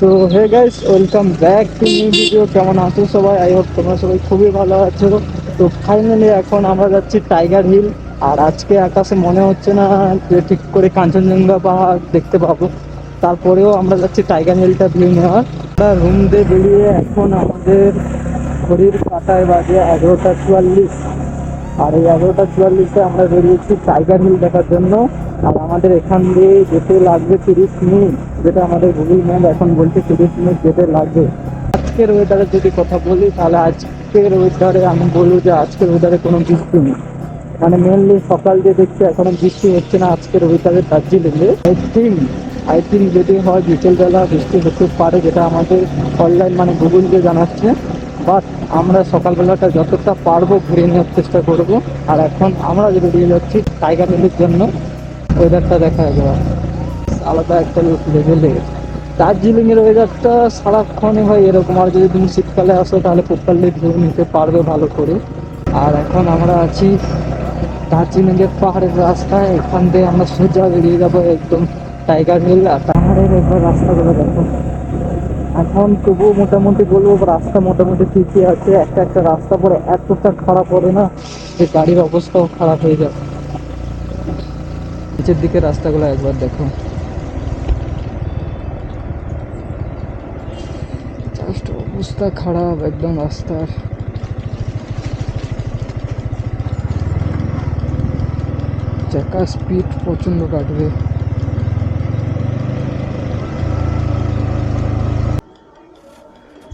So hey guys, welcome back to new video. কেমন আছো সবাই? আই হোপ তোমরা সবাই খুবই ভালো আছো। তো ফাইনালি এখন আমরা যাচ্ছি টাইগার হিল। আর আজকে আকাশে মনে হচ্ছে না যে ঠিক করে কাঞ্চনজঙ্ঘা পাহাড় দেখতে পাবো। তারপরেও আমরা যাচ্ছি টাইগার হিলটা ভিউ নেওয়ার। আমরা রুম দিয়ে বেরিয়ে এখন আমাদের ঘড়ির কাঁটায় বাজে 11:44। আর এই 11:44-এ আমরা বেরিয়েছি টাইগার হিল দেখার জন্য। আর আমাদের এখান দিয়ে যেতে লাগবে 30 মিনিট, যেটা আমাদের গুগল ম্যাপ এখন বলছে 30 মিনিট যেতে লাগবে। আজকের ওয়েদারে যদি কথা বলি, তাহলে আজকের ওয়েদারে আমি বলবো যে আজকের ওয়েদারে কোনো বৃষ্টি নেই। মানে মেনলি সকাল দিয়ে দেখছি এখনো বৃষ্টি হচ্ছে না আজকের ওয়েদারে দার্জিলিংয়ে। আই থিঙ্ক যদি হয় বিকেলবেলা বৃষ্টি হতে পারে, যেটা আমাদের অনলাইন মানে গুগল দিয়ে জানাচ্ছে। বাট আমরা সকালবেলাটা যতটা পারবো ঘুরে নেওয়ার চেষ্টা করব। আর এখন আমরা যে বেরিয়ে যাচ্ছি টাইগার হিলের জন্য। ওয়েদারটা দেখা যাবে আলাদা একটা লেভেলে। দার্জিলিংয়ের ওয়েদারটা সারাক্ষণই হয় এরকম। আর যদি তুমি শীতকালে আসো তাহলে প্রপারলি ভিউ নিতে পারবে ভালো করে। আর এখন আমরা আছি দার্জিলিংয়ের পাহাড়ের রাস্তায়। এখান দিয়ে আমরা সোজা বেরিয়ে যাবো একদম টাইগার হিল। আর পাহাড়ের একবার রাস্তাগুলো দেখো। এখন তবুও মোটামুটি বলবো রাস্তা মোটামুটি ঠিকই আছে। একটা একটা রাস্তা পরে এতটা খারাপ হবে না যে গাড়ির অবস্থাও খারাপ হয়ে যাবে। নিচের দিকে রাস্তাগুলো একবার দেখো, জাস্ট অবস্থা খারাপ একদম রাস্তার। চাকা স্পিড প্রচণ্ড কাটবে।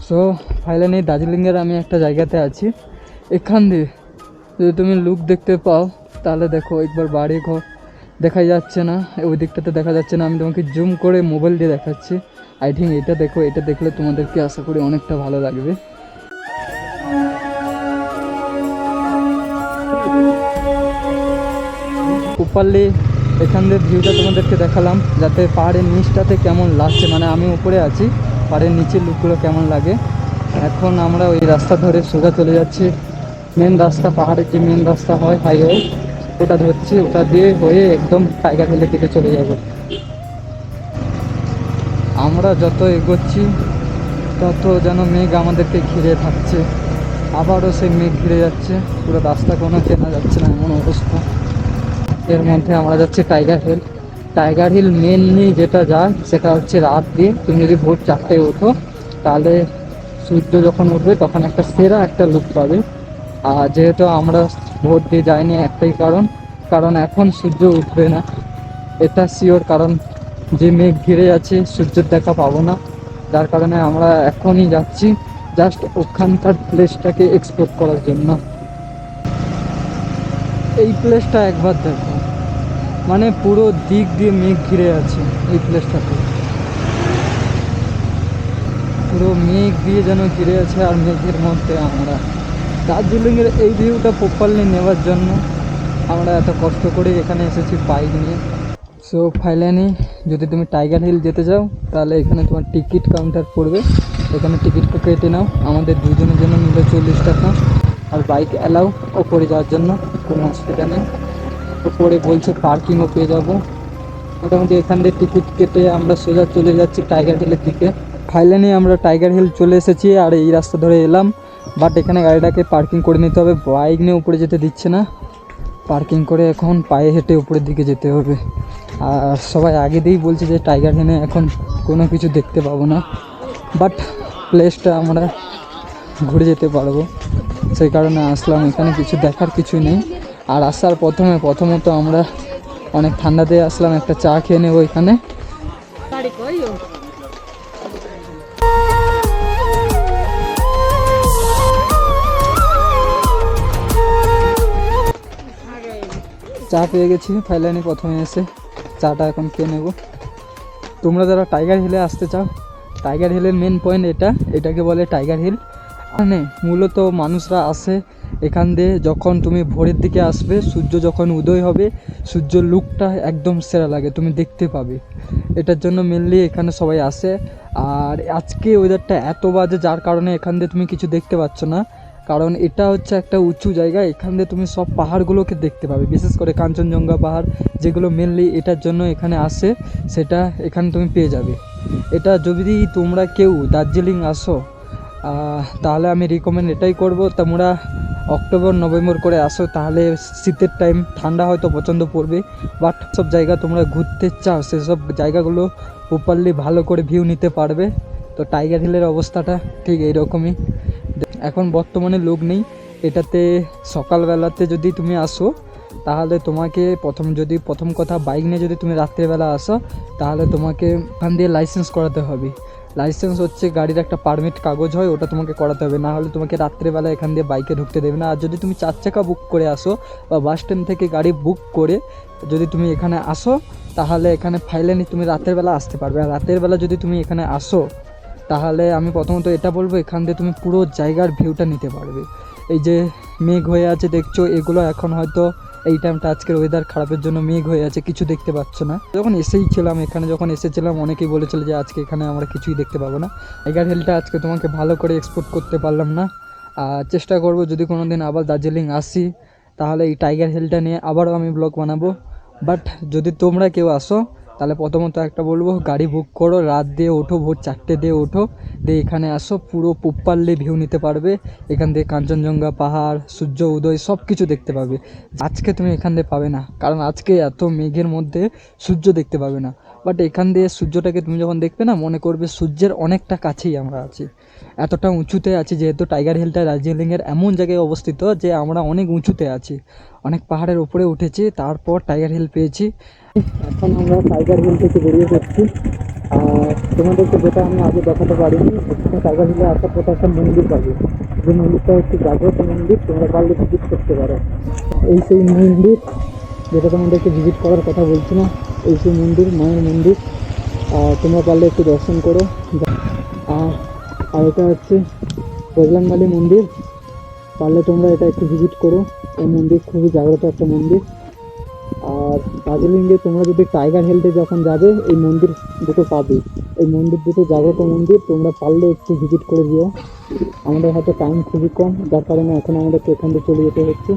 সো ফাইনালি দার্জিলিংয়ের আমি একটা জায়গাতে আছি। এখান দিয়ে যদি তুমি লুক দেখতে পাও তাহলে দেখো একবার বাড়ি ঘর দেখা যাচ্ছে না, ওই দিকটাতে দেখা যাচ্ছে না। আমি তোমাকে জুম করে মোবাইল দিয়ে দেখাচ্ছি। আই থিঙ্ক এটা দেখো, এটা দেখলে তোমাদেরকে আশা করি অনেকটা ভালো লাগবে। প্রপারলি এখান দিয়ে ভিউটা তোমাদেরকে দেখালাম, যাতে পাহাড়ের নিচটাতে কেমন লাগছে, মানে আমি উপরে আছি, পাহাড়ের নিচের লুকগুলো কেমন লাগে। এখন আমরা ওই রাস্তা ধরে সোজা চলে যাচ্ছি মেন রাস্তা, পাহাড়ের যে মেন রাস্তা হয় হাইওয়ে, ওটা ধরছি। ওটা দিয়ে হয়ে একদম টাইগার হিলের দিকে চলে যাব। আমরা যত এগোচ্ছি তত যেন মেঘ আমাদেরকে ঘিরে থাকছে। আবারও সেই মেঘ ঘিরে যাচ্ছে, পুরো রাস্তা কোনো চেনা যাচ্ছে না এমন অবস্থা। এর মধ্যে আমরা যাচ্ছি tiger hill. Tiger hill mainly যেটা যায় সেটা হচ্ছে রাত দিয়ে। তুমি যদি ভোর 4টায় ওঠো তাহলে সূর্য যখন উঠবে তখন একটা সেরা একটা লুক পাবে। আর যেহেতু আমরা ভোর দিয়ে যাইনি একটাই কারণ এখন সূর্য উঠবে না, এটা শিওর। কারণ যে মেঘ ঘিরে আছে সূর্যের দেখা পাবো না, যার কারণে আমরা এখনই যাচ্ছি জাস্ট ওখানকার প্লেসটাকে এক্সপ্লোর করার জন্য। এই প্লেসটা একবার দেখো, মানে পুরো দিক দিয়ে মেঘ ঘিরে আছে এই প্লেসটাতে। পুরো মেঘ দিয়ে যেন ঘিরে আছে, আর মেঘের মধ্যে আমরা। দার্জিলিংয়ের এই ভিউটা প্রপারলি নেওয়ার জন্য আমরা এত কষ্ট করে এখানে এসেছি বাইক নিয়ে। সো ফাইনালি যদি তুমি টাইগার হিল যেতে চাও তাহলে এখানে তোমার টিকিট কাউন্টার পড়বে, এখানে টিকিট কেটে নাও। আমাদের দুজনের জন্য নিল 40 টাকা। আর বাইক অ্যালাউ ওপরে যাওয়ার জন্য কোনো অসুবিধা নেই। ওপরে বলছে পার্কিংও পেয়ে যাবো। মোটামুটি এখান দিয়ে টিকিট কেটে আমরা সোজা চলে যাচ্ছি টাইগার হিলের দিকে। ফাইনালি আমরা টাইগার হিল চলে এসেছি আর এই রাস্তা ধরে এলাম। বাট এখানে গাড়িটাকে পার্কিং করে নিতে হবে, বাইক নিয়ে উপরে যেতে দিচ্ছে না। পার্কিং করে এখন পায়ে হেঁটে উপরের দিকে যেতে হবে। আর সবাই আগে দিয়েই বলছে যে টাইগার হিলে এখন কোনো কিছু দেখতে পাবো না, বাট প্লেসটা আমরা ঘুরে যেতে পারবো, সেই কারণে আসলাম। এখানে কিছু দেখার কিছু নেই। আর আসার প্রথমত আমরা অনেক ঠান্ডাতে আসলাম, একটা চা খেয়ে নেবো এখানে। চা পেয়ে গেছি ফাইনালি প্রথমে এসে, চাটা এখন খেয়ে নেব। তোমরা যারা টাইগার হিলে আসতে চাও, টাইগার হিলের মেন পয়েন্ট এটাকে বলে টাইগার হিল। মানে মূলত মানুষরা আসে এখান দিয়ে যখন তুমি ভোরের দিকে আসবে, সূর্য যখন উদয় হবে, সূর্যর লুকটা একদম সেরা লাগে, তুমি দেখতে পাবে। এটার জন্য মেনলি এখানে সবাই আসে। আর আজকে ওয়েদারটা এত বাজে যার কারণে এখান দিয়ে তুমি কিছু দেখতে পাচ্ছ না, কারণ এটা হচ্ছে একটা উঁচু জায়গা। এখান দিয়ে তুমি সব পাহাড়গুলোকে দেখতে পাবে, বিশেষ করে কাঞ্চনজঙ্ঘা পাহাড়, যেগুলো মেনলি এটার জন্য এখানে আসে, সেটা এখানে তুমি পেয়ে যাবে। এটা যদি তোমরা কেউ দার্জিলিং আসো তাহলে আমি রিকমেন্ড এটাই করব, তোমরা অক্টোবর নভেম্বর করে আসো, তাহলে শীতের টাইম ঠান্ডা হয়তো পছন্দ পড়বে, বাট সব জায়গা তোমরা ঘুরতে চাও সেসব জায়গাগুলো প্রপারলি ভালো করে ভিউ নিতে পারবে। তো টাইগার হিলের অবস্থাটা ঠিক এইরকমই। এখন বর্তমানে লোক নেই এটাতে। সকালবেলাতে যদি তুমি আসো তাহলে তোমাকে প্রথম কথা বাইক নিয়ে যদি তুমি রাত্রেবেলা আসো তাহলে তোমাকে ওখান দিয়ে লাইসেন্স করাতে হবে। লাইসেন্স হচ্ছে গাড়ির একটা পারমিট কাগজ হয়, ওটা তোমাকে করাতে হবে, না হলে তোমাকে রাত্রেবেলা এখান দিয়ে বাইকে ঢুকতে দেবে না। আর যদি তুমি 4 চাকা বুক করে আসো বা বাস স্ট্যান্ড থেকে গাড়ি বুক করে যদি তুমি এখানে আসো তাহলে এখানে ফাইলে তুমি রাতের বেলা আসতে পারবে। আর রাতের বেলা যদি তুমি এখানে আসো তাহলে আমি প্রথমত এটা বলবো এখান দিয়ে তুমি পুরো জায়গার ভিউটা নিতে পারবে। এই যে মেঘ হয়ে আছে দেখছো, এগুলো এখন হয়তো এই টাইমটা আজকের ওয়েদার খারাপের জন্য মেঘ হয়ে আছে, কিছু দেখতে পাচ্ছ না। যখন এসেছিলাম এখানে অনেকেই বলেছিল যে আজকে এখানে আমরা কিছুই দেখতে পাবো না। টাইগার হিলটা আজকে তোমাকে ভালো করে এক্সপ্লোর করতে পারলাম না। চেষ্টা করব যদি কোনো দিন আবার দার্জিলিং আসি তাহলে এই টাইগার হিলটা নিয়ে আবারও আমি ব্লগ বানাবো। বাট যদি তোমরা কেউ আসো তাহলে প্রথমত একটা বলবো গাড়ি বুক করো, রাত দিয়ে ওঠো, ভোর 4টে দিয়ে ওঠো, দিয়ে এখানে আসো, পুরো প্রপারলি ভিউ নিতে পারবে। এখান থেকে কাঞ্চনজঙ্ঘা পাহাড়, সূর্য উদয় সব কিছু দেখতে পাবে। আজকে তুমি এখান দিয়ে পাবে না, কারণ আজকে এত মেঘের মধ্যে সূর্য দেখতে পাবে না। বাট এখান দিয়ে সূর্যটাকে তুমি যখন দেখবে না মনে করবে সূর্যের অনেকটা কাছেই আমরা আছি, এতটা উঁচুতে আছি। যেহেতু টাইগার হিলটা দার্জিলিংয়ের এমন জায়গায় অবস্থিত যে আমরা অনেক উঁচুতে আছি, অনেক পাহাড়ের উপরে উঠেছি, তারপর টাইগার হিল পেয়েছি। এখন আমরা টাইগার হিল থেকে বেরিয়ে পড়ছি। আর তোমাদেরকে যেটা আমি আগে দেখাতে পারিনি, এখানে টাইগার হিলে আসার পথে একটা মন্দির পাবে, যে মন্দিরটা হচ্ছে জাগ্রত মন্দির, তোমরা পারলে ভিজিট করতে পারো। এই সেই মন্দির যেটা তোমাদেরকে ভিজিট করার কথা বলছি না, এই সেই মন্দির, মায়ের মন্দির। তোমরা পারলে একটু দর্শন করো। আর এটা হচ্ছে বজরংবলী মন্দির, পারলে তোমরা এটা একটু ভিজিট করো। এই মন্দির খুবই জাগ্রত একটা মন্দির। আর দার্জিলিংয়ে তোমরা যদি টাইগার হিলতে যখন যাবে এই মন্দির দুটো পাবে, এই মন্দির দুটো জাগ্রত মন্দির, তোমরা পারলে একটু ভিজিট করে দিও। আমাদের হয়তো টাইম খুবই কম, যার কারণে এখন আমাদেরকে এখান থেকে চলে যেতে হচ্ছে।